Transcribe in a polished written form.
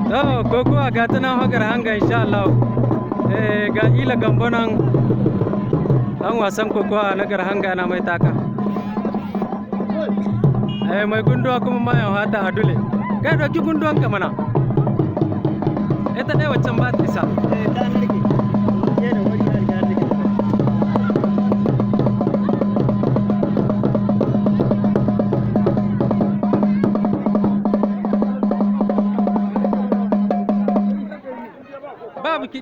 To kokowa ga ta nan hagar hanga insha Allah. Ga ila gambo nan dan wasan kokowa na gar hanga na mai taka. Mai gunduwa kuma ma ya hata adule. Kai doki gunduwan ka mana. Ita dai waccan ba ta isa. Ta narke. Ke da wani na riga take. Babu ki